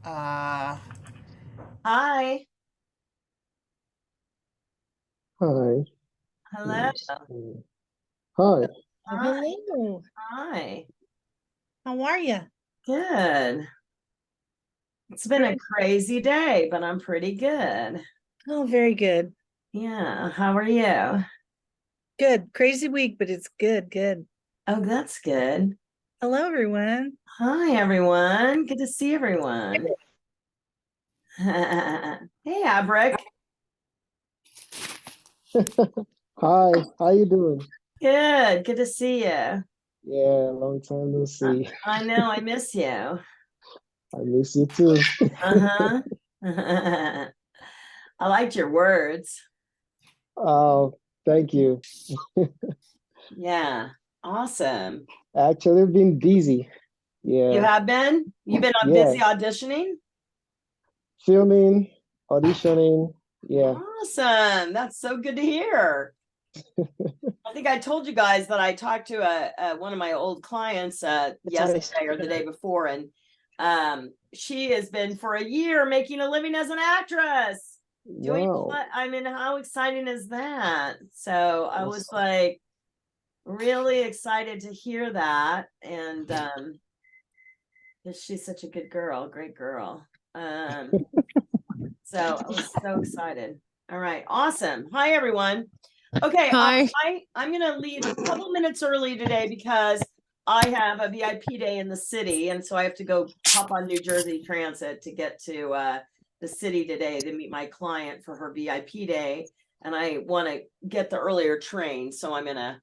Uh, Hi. Hi. Hello. Let's see. Hi. Oh, Hi. hello. Hi. How are you? Good. It's been a Great. crazy day, but I'm pretty good. Oh, very good. Yeah. How are you? Good. Crazy week, but it's good. Good. Oh, that's good. Hello, everyone. Hi, everyone. Good to see everyone. Hey, Abrick. Hi. How you doing? Good. Good to see you. Yeah, long time no see. I know. I miss you. I miss you too. Uh-huh. I liked your words. Oh, thank you. Yeah. Awesome. Actually, I've been busy. You Yeah, have been? You've been on yeah. busy auditioning? Filming, auditioning. Yeah. Awesome. That's so good to hear. I think I told you guys that I talked to one of my old clients yesterday or the day before, and she has been for a year making a living as an actress. Doing Wow. I mean, how exciting is that? So I was like really excited to hear that, and 'cause she's such a good girl, great girl. So I was so excited. All right, awesome. Hi, everyone. Okay, Hi. I'm gonna leave a couple minutes early today because I have a VIP day in the city, and so I have to go hop on New Jersey Transit to get to the city today to meet my client for her VIP day, and I want to get the earlier train, so I'm gonna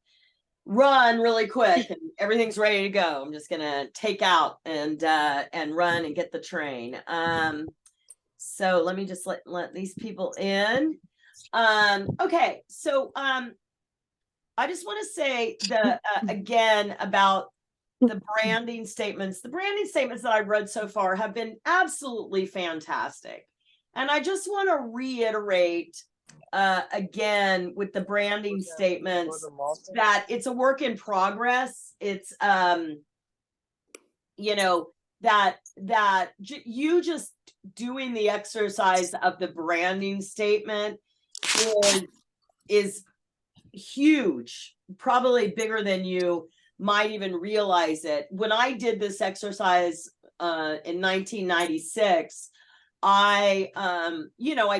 run really quick, and everything's ready to go. I'm just gonna take out and run and get the train. So let me just let these people in. Okay, so I just want to say the again about the branding statements. The branding statements that I've read so far have been absolutely fantastic. And I just want to reiterate again with the branding statements that it's a work in progress. It's you know that you just doing the exercise of the branding statement is is huge, probably bigger than you might even realize it. When I did this exercise in 1996, I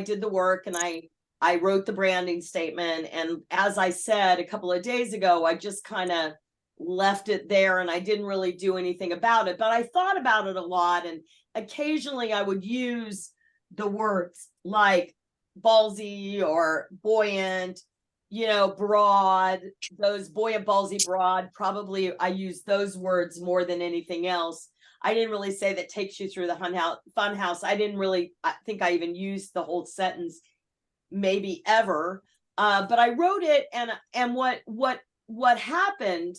did the work, and I wrote the branding statement. And as I said a couple of days ago, I just kind of left it there and I didn't really do anything about it. But I thought about it a lot, and occasionally I would use the words like ballsy or buoyant, broad, those buoyant, ballsy, broad. Probably I use those words more than anything else. I didn't really say that takes you through the fun house. I didn't really think I even used the whole sentence, maybe ever. But I wrote it, and what happened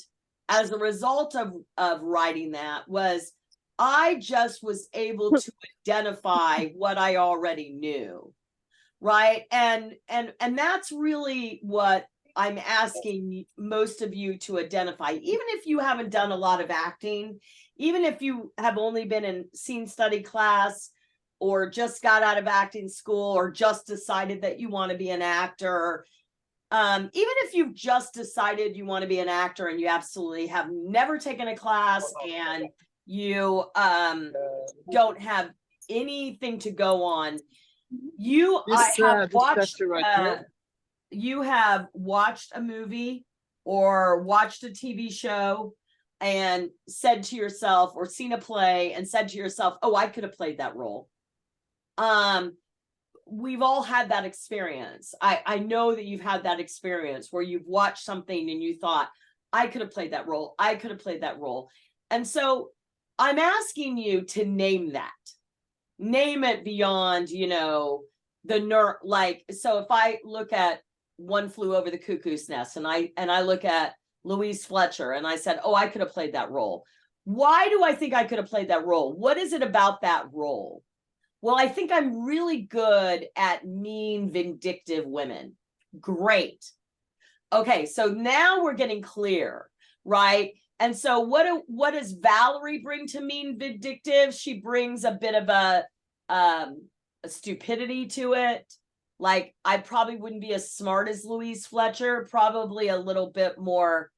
as a result of writing that was I just was able to identify what I already knew, right? And that's really what I'm asking most of you to identify. Even if you haven't done a lot of acting, even if you have only been in scene study class, or just got out of acting school, or just decided that you want to be an actor, even if you've just decided you want to be an actor and you absolutely have never taken a class, and you don't have anything to go on, you have watched a movie or watched a TV show and said to yourself, or seen a play and said to yourself, oh, I could have played that role. We've all had that experience. I know that you've had that experience where you've watched something and you thought, I could have played that role. I could have played that role. And so I'm asking you to name that. Name it beyond, the like, so if I look at One Flew Over the Cuckoo's Nest, and I look at Louise Fletcher, and I said, oh, I could have played that role. Why do I think I could have played that role? What is it about that role? Well, I think I'm really good at mean, vindictive women. Great. Okay, so now we're getting clear, right? And so what does Valerie bring to Mean Vindictive? She brings a bit of a stupidity to it. Like, I probably wouldn't be as smart as Louise Fletcher, probably a little bit more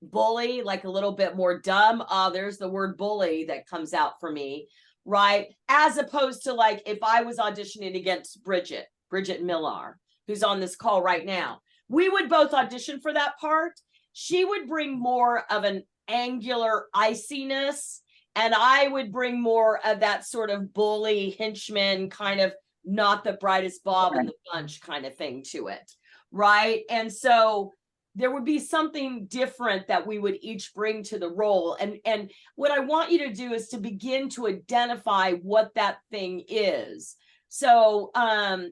bully, like a little bit more dumb. There's the word bully that comes out for me, right? As opposed to, like, if I was auditioning against Bridget Millar, who's on this call right now, we would both audition for that part. She would bring more of an angular iciness, and I would bring more of that sort of bully henchman kind of not the brightest bob in the bunch kind of thing to it, right? And so there would be something different that we would each bring to the role. And what I want you to do is to begin to identify what that thing is. So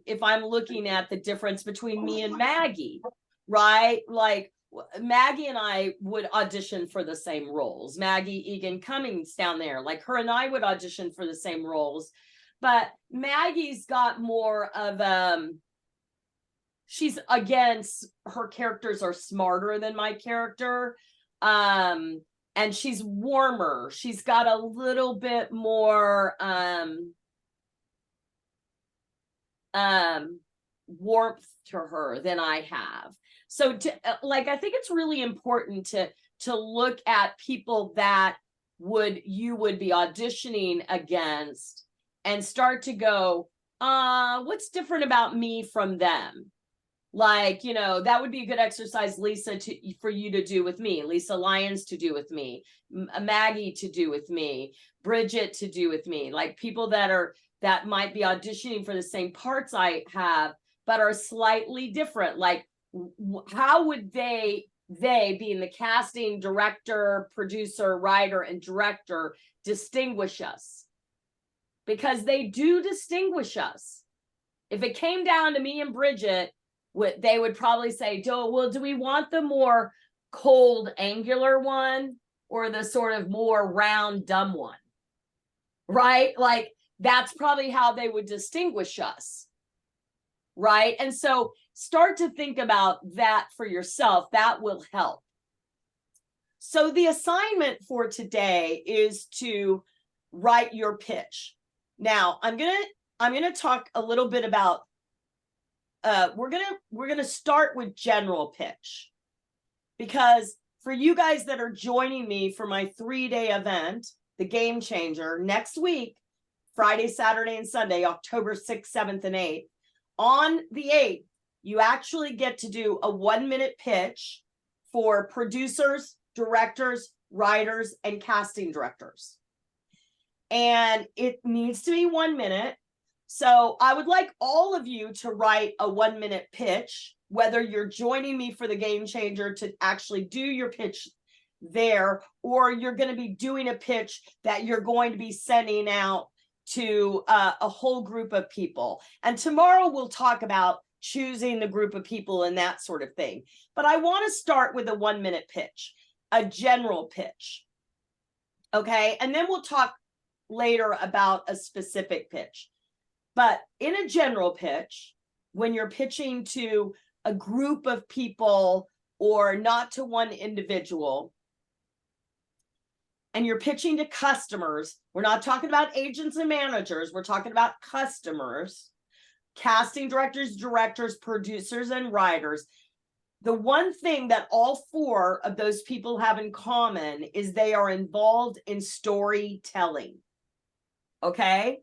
if I'm looking at the difference between me and Maggie, right? Like, Maggie and I would audition for the same roles. Maggie Egan Cummings down there, like, her and I would audition for the same roles. But Maggie's got more of she's, again, her characters are smarter than my character. And she's warmer. She's got a little bit more warmth to her than I have. So I think it's really important to look at people that you would be auditioning against and start to go, what's different about me from them? Like, that would be a good exercise, Lisa, for you to do with me, Lisa Lyons to do with me, Maggie to do with me, Bridget to do with me, like people that might be auditioning for the same parts I have, but are slightly different. Like, how would they being the casting director, producer, writer, and director, distinguish us? Because they do distinguish us. If it came down to me and Bridget, they would probably say, do we want the more cold, angular one or the sort of more round, dumb one? Right? Like, that's probably how they would distinguish us. Right? And so start to think about that for yourself. That will help. So the assignment for today is to write your pitch. Now, I'm gonna talk a little bit about we're gonna start with general pitch, because for you guys that are joining me for my 3-day event, the Game Changer, next week, Friday, Saturday, and Sunday, October 6th, 7th, and 8th. On the 8th, you actually get to do a 1-minute pitch for producers, directors, writers, and casting directors. And it needs to be 1 minute. So I would like all of you to write a 1-minute pitch, whether you're joining me for the Game Changer to actually do your pitch there, or you're going to be doing a pitch that you're going to be sending out to a whole group of people. And tomorrow we'll talk about choosing the group of people and that sort of thing. But I want to start with a 1-minute pitch, a general pitch. Okay. And then we'll talk later about a specific pitch. But in a general pitch, when you're pitching to a group of people or not to one individual, and you're pitching to customers, we're not talking about agents and managers, we're talking about customers, casting directors, producers, and writers. The one thing that all 4 of those people have in common is they are involved in storytelling. Okay?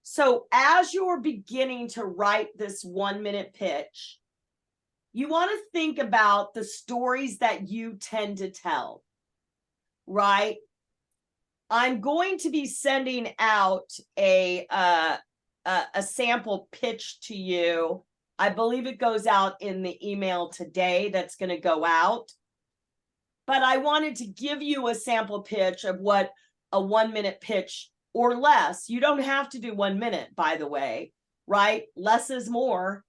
So as you're beginning to write this 1-minute pitch, you want to think about the stories that you tend to tell, right? I'm going to be sending out a sample pitch to you. I believe it goes out in the email today that's going to go out. But I wanted to give you a sample pitch of what a 1-minute pitch or less. You don't have to do 1 minute, by the way, right? Less is more.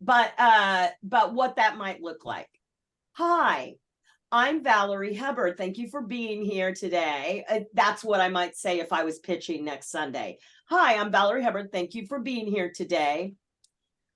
But what that might look like. Hi, I'm Valerie Hubbard. Thank you for being here today. That's what I might say if I was pitching next Sunday. Hi, I'm Valerie Hubbard. Thank you for being here today.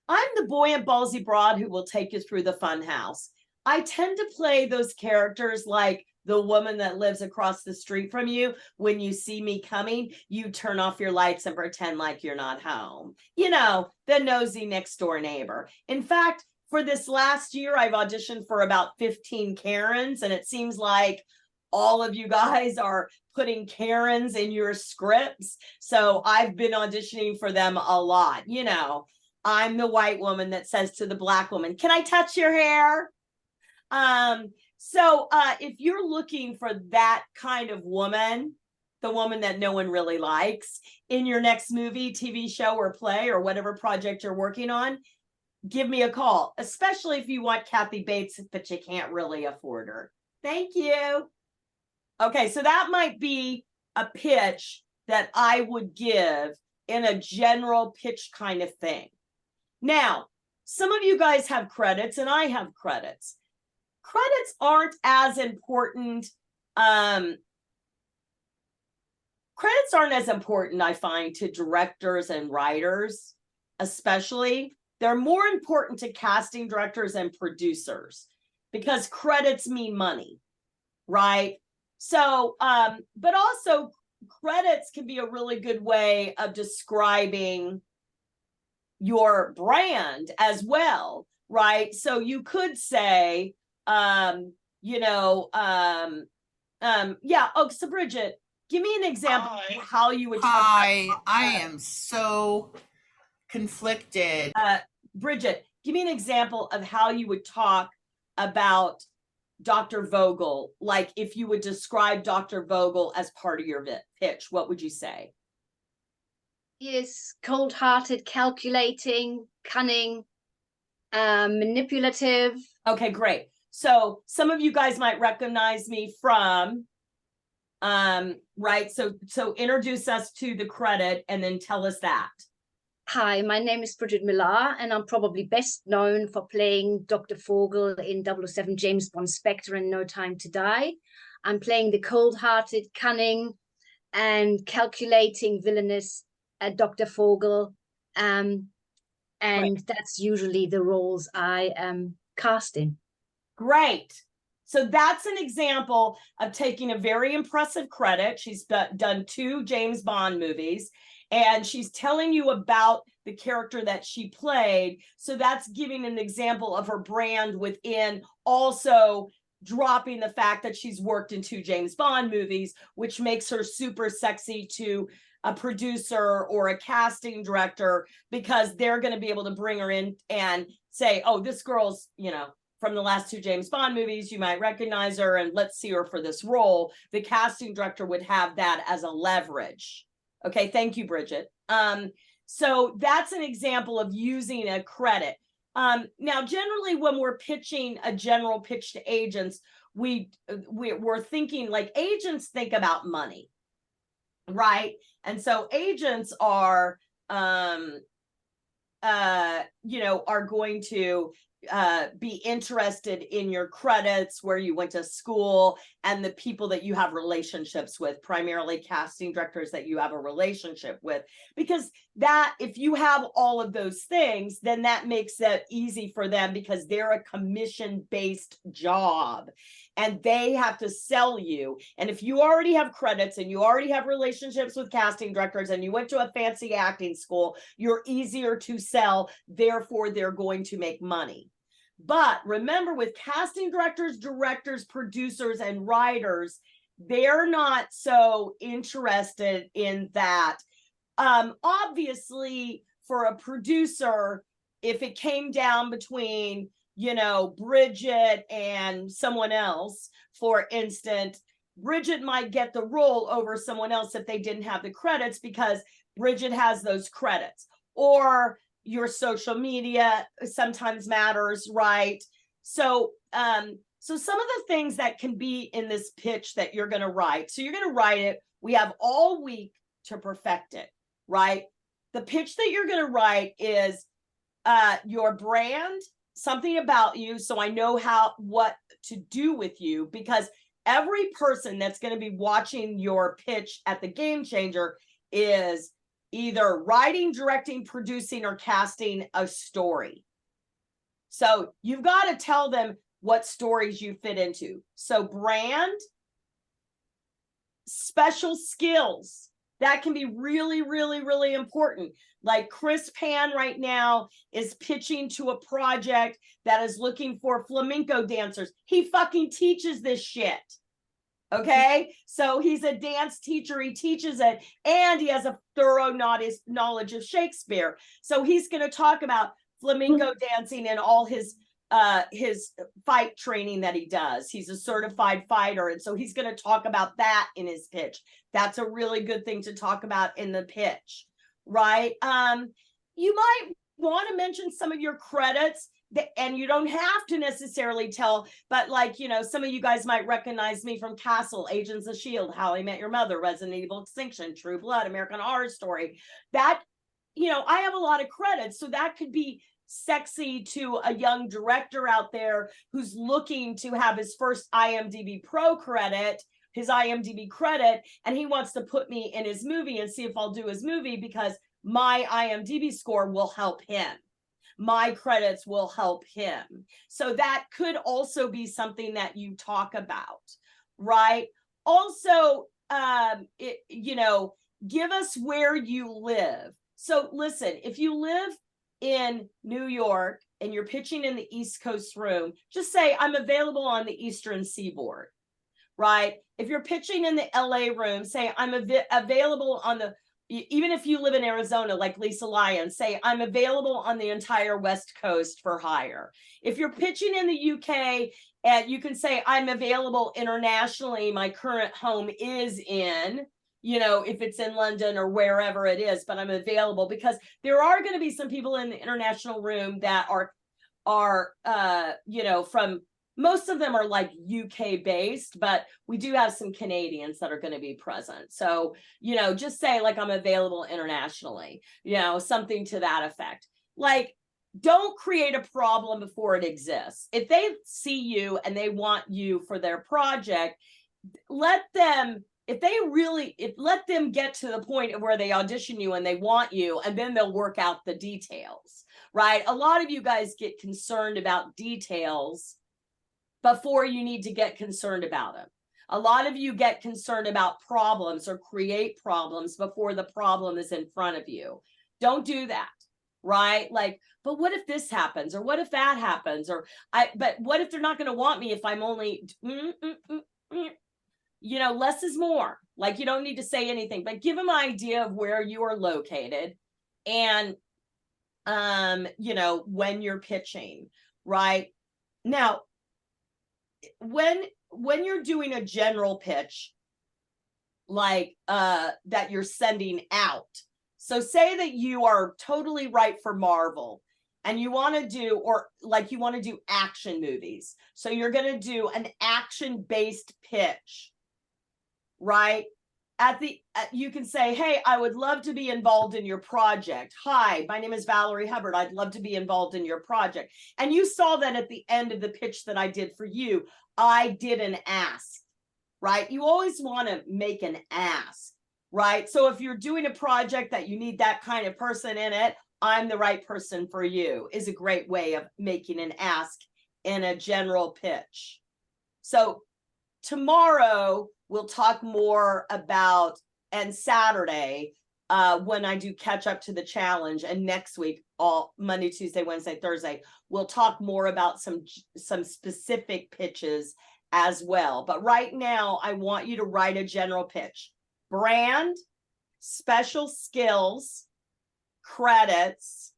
I'm the buoyant, ballsy broad who will take you through the fun house. I tend to play those characters like the woman that lives across the street from you. When you see me coming, you turn off your lights and pretend like you're not home. You know, the nosy next door neighbor. In fact, for this last year, I've auditioned for about 15 Karens, and it seems like all of you guys are putting Karens in your scripts. So I've been auditioning for them a lot. You know, I'm the white woman that says to the black woman, "Can I touch your hair?" So if you're looking for that kind of woman, the woman that no one really likes in your next movie, TV show, or play, or whatever project you're working on, give me a call, especially if you want Kathy Bates, but you can't really afford her. Thank you. Okay, so that might be a pitch that I would give in a general pitch kind of thing. Now, some of you guys have credits and I have credits. Credits aren't as important. Credits aren't as important, I find, to directors and writers, especially. They're more important to casting directors and producers because credits mean money, right? So, but also credits can be a really good way of describing your brand as well, right? So you could say, yeah. Oh, so Bridget, give me an example of how you would talk Hi, I am so conflicted. Bridget, give me an example of how you would talk about Dr. Vogel. Like if you would describe Dr. Vogel as part of your pitch, what would you say? He is cold-hearted, calculating, cunning, manipulative. Okay, great. So some of you guys might recognize me from, right? So introduce us to the credit and then tell us that. Hi, my name is Bridget Millar, and I'm probably best known for playing Dr. Vogel in 007 James Bond Spectre and No Time to Die. I'm playing the cold-hearted, cunning, and calculating villainous Dr. Vogel. And right. That's usually the roles I am cast in. Great. So that's an example of taking a very impressive credit. She's done 2 James Bond movies, and she's telling you about the character that she played. So that's giving an example of her brand within, also dropping the fact that she's worked in 2 James Bond movies, which makes her super sexy to a producer or a casting director, because they're going to be able to bring her in and say, oh, this girl's, you know, from the last 2 James Bond movies, you might recognize her, and let's see her for this role. The casting director would have that as a leverage. Okay, thank you, Bridget. So that's an example of using a credit. Now, generally, when we're pitching a general pitch to agents, we're thinking, like, agents think about money, right? And so agents are, are going to be interested in your credits, where you went to school, and the people that you have relationships with, primarily casting directors that you have a relationship with, because that, if you have all of those things, then that makes it easy for them, because they're a commission-based job and they have to sell you. And if you already have credits and you already have relationships with casting directors and you went to a fancy acting school, you're easier to sell, therefore they're going to make money. But remember, with casting directors, directors, producers, and writers, they're not so interested in that. Obviously, for a producer, if it came down between, you know, Bridget and someone else, for instance, Bridget might get the role over someone else if they didn't have the credits, because Bridget has those credits. Or your social media sometimes matters, right? So so some of the things that can be in this pitch that you're going to write. So you're going to write it. We have all week to perfect it, right? The pitch that you're going to write is your brand, something about you, so I know what to do with you, because every person that's going to be watching your pitch at the GameChanger is either writing, directing, producing, or casting a story. So you've got to tell them what stories you fit into. So brand, special skills, that can be really, really, really important. Like Chris Pan right now is pitching to a project that is looking for flamenco dancers. He fucking teaches this shit. Okay, so he's a dance teacher, he teaches it, and he has a thorough knowledge of Shakespeare. So he's going to talk about flamenco dancing and all his fight training that he does. He's a certified fighter, and so he's going to talk about that in his pitch. That's a really good thing to talk about in the pitch, right? You might want to mention some of your credits, and you don't have to necessarily tell, but like, you know, some of you guys might recognize me from Castle, Agents of S.H.I.E.L.D., How I Met Your Mother, Resident Evil Extinction, True Blood, American Horror Story. That, you know, I have a lot of credits, so that could be sexy to a young director out there who's looking to have his first IMDb Pro credit, his IMDb credit, and he wants to put me in his movie and see if I'll do his movie because my IMDb score will help him. My credits will help him. So that could also be something that you talk about, right? Also, you know, give us where you live. So listen, if you live in New York and you're pitching in the East Coast room, just say, I'm available on the Eastern Seaboard, right? If you're pitching in the LA room, say, I'm available on the, even if you live in Arizona, like Lisa Lyons, say, I'm available on the entire West Coast for hire. If you're pitching in the UK, and you can say, I'm available internationally, my current home is in, you know, if it's in London or wherever it is, but I'm available, because there are going to be some people in the international room that are you know, from, most of them are like UK based, but we do have some Canadians that are going to be present. So, you know, just say like, I'm available internationally, you know, something to that effect. Like, don't create a problem before it exists. If they see you and they want you for their project, let them let them get to the point of where they audition you and they want you, and then they'll work out the details, right? A lot of you guys get concerned about details before you need to get concerned about them. A lot of you get concerned about problems or create problems before the problem is in front of you. Don't do that, right? Like, but what if this happens? Or what if that happens? But what if they're not going to want me if I'm only, you know, less is more. Like, you don't need to say anything, but give them an idea of where you are located and, you know, when you're pitching, right? Now, when you're doing a general pitch, like that you're sending out, so say that you are totally right for Marvel and you want to do, or like you want to do action movies, so you're going to do an action based pitch, right? You can say, hey, I would love to be involved in your project. Hi, my name is Valerie Hubbard. I'd love to be involved in your project. And you saw that at the end of the pitch that I did for you, I did an ask, right? You always want to make an ask, right? So if you're doing a project that you need that kind of person in it, I'm the right person for you is a great way of making an ask in a general pitch. So tomorrow, we'll talk more about, and Saturday, when I do catch up to the challenge, and next week, all Monday, Tuesday, Wednesday, Thursday, we'll talk more about some specific pitches as well. But right now, I want you to write a general pitch: brand, special skills, credits,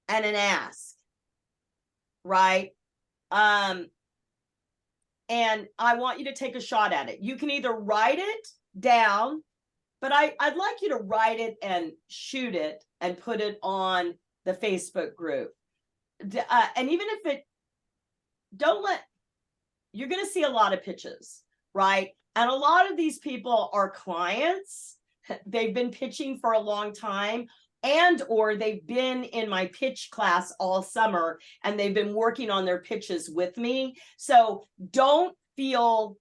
and an ask, right? And I want you to take a shot at it. You can either write it down, but I'd like you to write it and shoot it and put it on the Facebook group. And even if you're going to see a lot of pitches, right? And a lot of these people are clients. They've been pitching for a long time, and or they've been in my pitch class all summer and they've been working on their pitches with me. So don't feel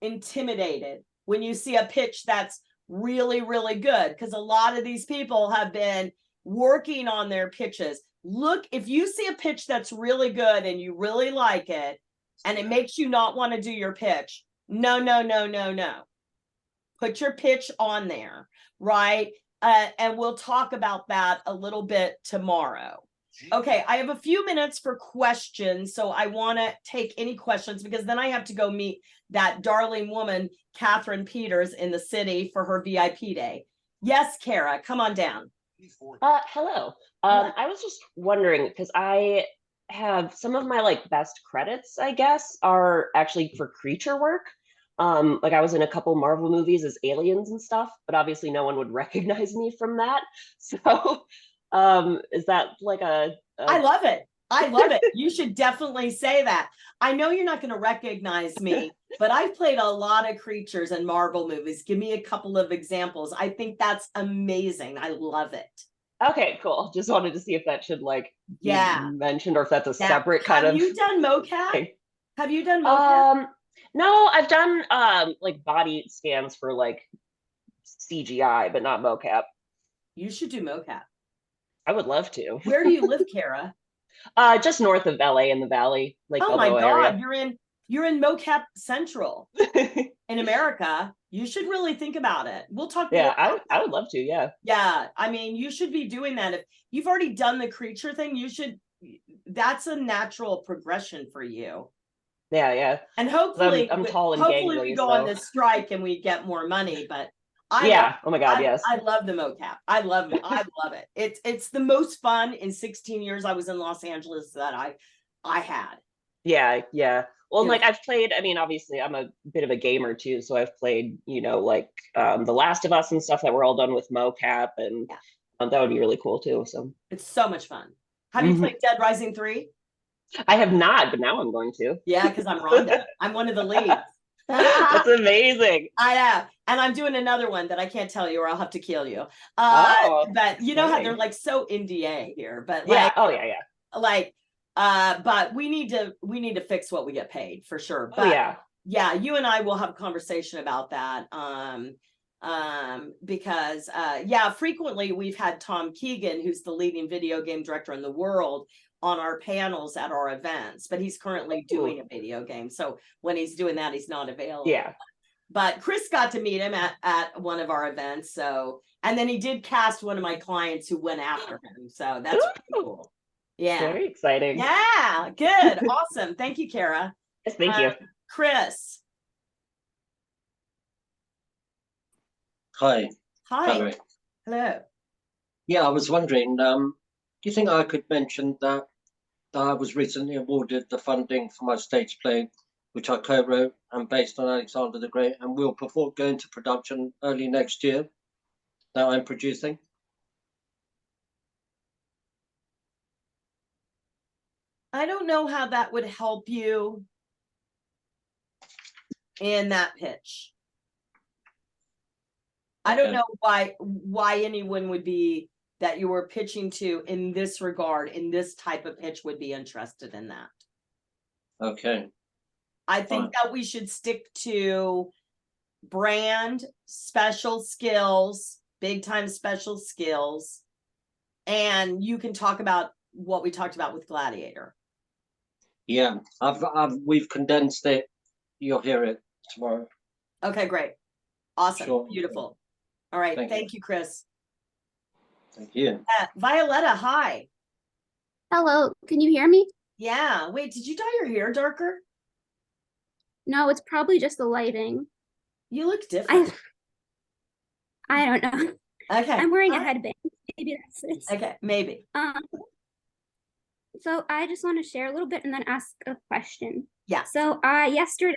intimidated when you see a pitch that's really, really good, because a lot of these people have been working on their pitches. Look, if you see a pitch that's really good and you really like it, and it makes you not want to do your pitch. No, no, no, no, no. Put your pitch on there, right? And we'll talk about that a little bit tomorrow. Okay, I have a few minutes for questions, so I want to take any questions because then I have to go meet that darling woman, Catherine Peters, in the city for her VIP day. Yes, Kara, come on down. Hello. I was just wondering because I have some of my like best credits, I guess, are actually for creature work. Like I was in a couple Marvel movies as aliens and stuff, but obviously no one would recognize me from that. So, is that like I love it. I love it. You should definitely say that. I know you're not going to recognize me, but I've played a lot of creatures in Marvel movies. Give me a couple of examples. I think that's amazing. I love it. Okay, cool. Just wanted to see if that should like be Yeah. mentioned or if that's a Now, separate kind have of you done mocap? thing. Have you done mocap? No, I've done like body scans for like CGI, but not mocap. You should do mocap. I would love to. Where do you live, Kara? Just north of LA in the Valley, like Oh my Balboa God, you're in mocap central area. in America. You should really think about it. We'll talk Yeah, more about I would love to. Yeah. Yeah, I mean, you should be doing that. If you've already done the creature thing, you should, that's a natural progression for you. Yeah, yeah. And hopefully, I'm tall and hopefully we gangly, go on so- this strike and we get more money, but Yeah. Oh my God, yes. I love the mocap. I love it. I love it. It's the most fun in 16 years I was in Los Angeles that I had. Yeah, yeah. Well, Yeah. like I've played, I mean, obviously I'm a bit of a gamer too, so I've played, like The Last of Us and stuff that were all done with mocap, and that would be really cool too. So It's so much fun. Have you played Dead Rising 3? I have not, but now I'm going to. Yeah, because I'm Rhonda. I'm one of the leads. That's amazing. I know. And I'm doing another one that I can't tell you or I'll have to kill you. But you know how they're like so NDA here, but like, Yeah. Oh yeah, yeah. like, but we need to fix what we get paid for sure. But Oh yeah. you and I will have a conversation about that. Because frequently we've had Tom Keegan, who's the leading video game director in the world, on our panels at our events, but he's currently doing a video game. So when he's doing that, he's not available. Yeah. But Chris got to meet him at one of our events. So, and then he did cast one of my clients who went after him. So that's pretty cool. Yeah. Very exciting. Yeah. Good. Awesome. Thank you, Kara. Yes, thank you. Chris. Hi. Hi. Valerie. Hello. Yeah, I was wondering, do you think I could mention that I was recently awarded the funding for my stage play, which I co-wrote and based on Alexander the Great, and will go into production early next year, that I'm producing? I don't know how that would help you in that pitch. I don't Okay. know why anyone would be that you were pitching to in this regard, in this type of pitch, would be interested in that. Okay. I think Fine. that we should stick to brand, special skills, big time special skills. And you can talk about what we talked about with Gladiator. Yeah, we've condensed it. You'll hear it tomorrow. Okay, great. Awesome. Sure. Beautiful. All right. Thank Thank you, Chris. Thank you. Violetta, hi. Hello, can you hear me? Yeah. Wait, did you dye your hair darker? No, it's probably just the lighting. You look different. I don't know. Okay. I'm wearing a Hi. headband. Maybe that's it. Okay, maybe. So I just want to share a little bit and then ask a question. Yeah. So yesterday,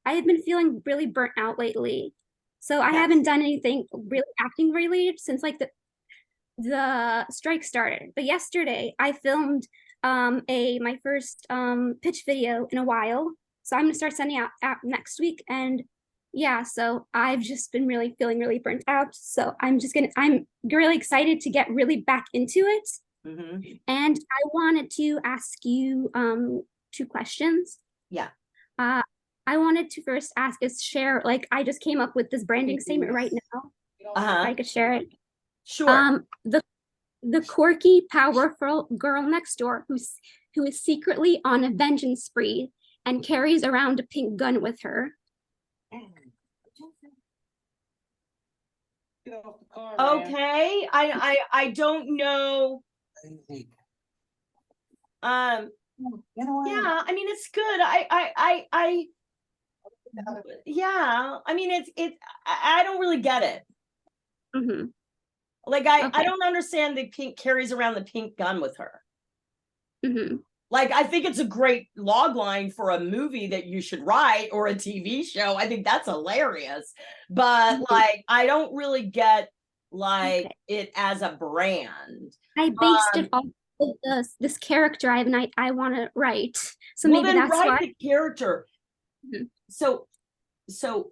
I have been feeling really burnt out lately. So I Yes. haven't done anything really acting related since like the strike started. But yesterday I filmed my first pitch video in a while. So I'm gonna start sending out next week. And yeah, so I've just been really feeling really burnt out. So I'm really excited to get really back into it. Mhm. And I wanted to ask you 2 questions. Yeah. I wanted to first ask share, like I just came up with this branding statement right now. If Uh-huh. I could share it. Sure. The quirky, powerful girl next door who is secretly on a vengeance spree and carries around a pink gun with her. Okay, I don't know. Yeah, I mean it's good. Yeah, I mean I don't really get it. Hmm. Like I Okay. don't understand the pink carries around the pink gun with her. Hmm. Like I think it's a great log line for a movie that you should write or a TV show. I think that's hilarious. But like I don't really get like it as a brand. I based it off of this character I have and I want to write. So Well, maybe then that's write why. the character. Mhm. So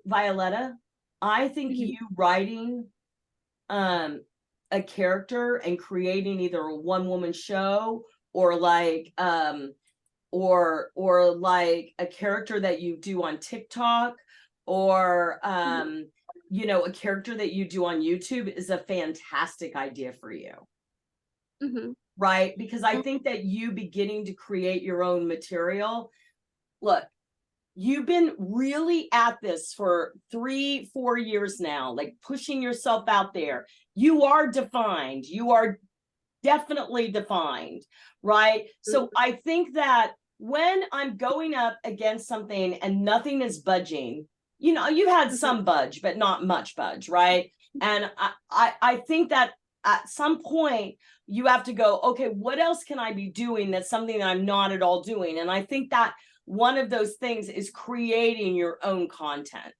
Violetta, I think Mhm. you writing a character and creating either a one woman show or like or like a character that you do on TikTok or you know, a character that you do on YouTube is a fantastic idea for you. Mhm. Right? Because I think that you beginning to create your own material. Look, you've been really at this for 3-4 years now, like pushing yourself out there. You are defined. You are definitely defined, right? So I think that when I'm going up against something and nothing is budging, you know, you had some budge, but not much budge, right? And I think that at some point you have to go, okay, what else can I be doing that's something that I'm not at all doing? And I think that one of those things is creating your own content.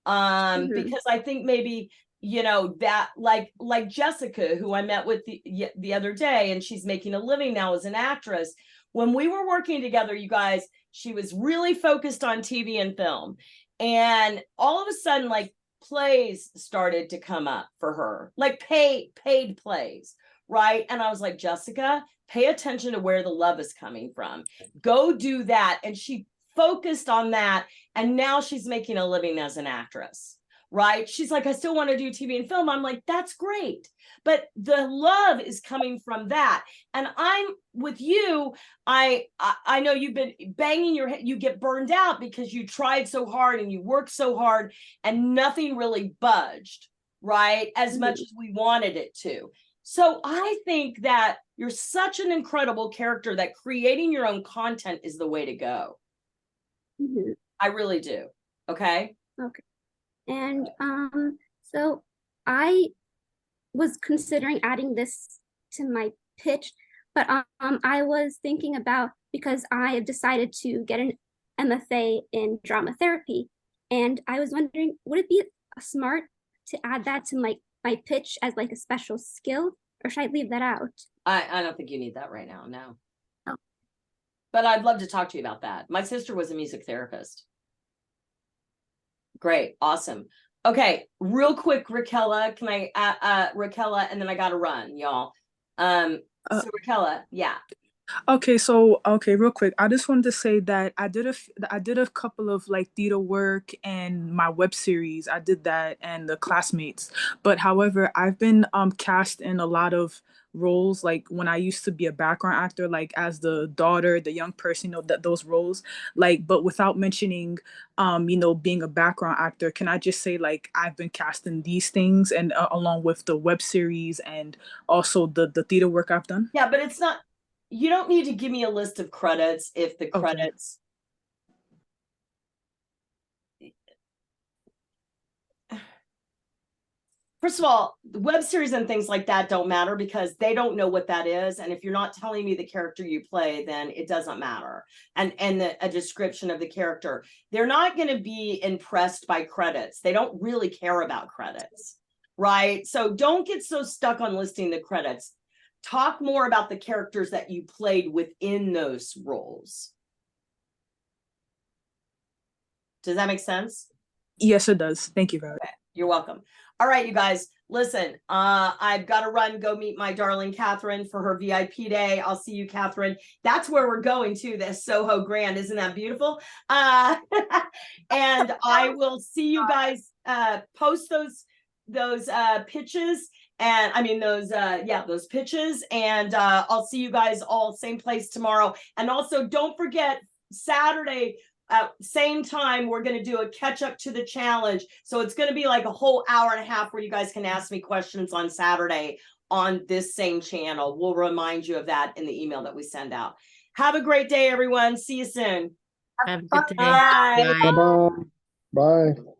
Because I think maybe, you know, that like Jessica, who I met with the other day, and she's making a living now as an actress. When we were working together, you guys, she was really focused on TV and film. And all of a sudden, like plays started to come up for her, like paid plays, right? And I was like, Jessica, pay attention to where the love is coming from. Go do that. And she focused on that. And now she's making a living as an actress, right? She's like, I still want to do TV and film. I'm like, that's great. But the love is coming from that. And I'm with you. I know you've been banging your head. You get burned out because you tried so hard and you worked so hard and nothing really budged, right? As much as we wanted it to. So I think that you're such an incredible character that creating your own content is the way to go. Mhm. I really do. Okay. Okay. And so I was considering adding this to my pitch, but I was thinking about, because I have decided to get an MFA in drama therapy, and I was wondering, would it be smart to add that to my pitch as like a special skill, or should I leave that out? I don't think you need that right now. No. Oh. But I'd love to talk to you about that. My sister was a music therapist. Great. Awesome. Okay. Real quick, Raquella, can I, Raquella, and then I got to run, y'all. So Raquella, yeah. Okay, real quick, I just wanted to say that I did a couple of like theater work and my web series. I did that and the classmates. But however, I've been cast in a lot of roles, like when I used to be a background actor, like as the daughter, the young person, you know, that those roles, like, but without mentioning you know, being a background actor, can I just say like I've been cast in these things and along with the web series and also the theater work I've done? Yeah, but it's not, you don't need to give me a list of credits if the credits. First of all, the web series and things like that don't matter because they don't know what that is. And if you're not telling me the character you play, then it doesn't matter. And a description of the character. They're not going to be impressed by credits. They don't really care about credits, right? So don't get so stuck on listing the credits. Talk more about the characters that you played within those roles. Does that make sense? Yes, it does. Thank you very much. Okay. You're welcome. All right, you guys, listen, I've got to run, go meet my darling Catherine for her VIP day. I'll see you, Catherine. That's where we're going to, this Soho Grand. Isn't that beautiful? And I will see you guys, post those pitches. And I mean, those pitches. And I'll see you guys all same place tomorrow. And also don't forget Saturday, At same time, we're going to do a catch up to the challenge. So it's going to be like a whole hour and a half where you guys can ask me questions on Saturday on this same channel. We'll remind you of that in the email that we send out. Have a great day, everyone. See you soon. Have a good day. Bye. Bye. Bye-bye. Bye.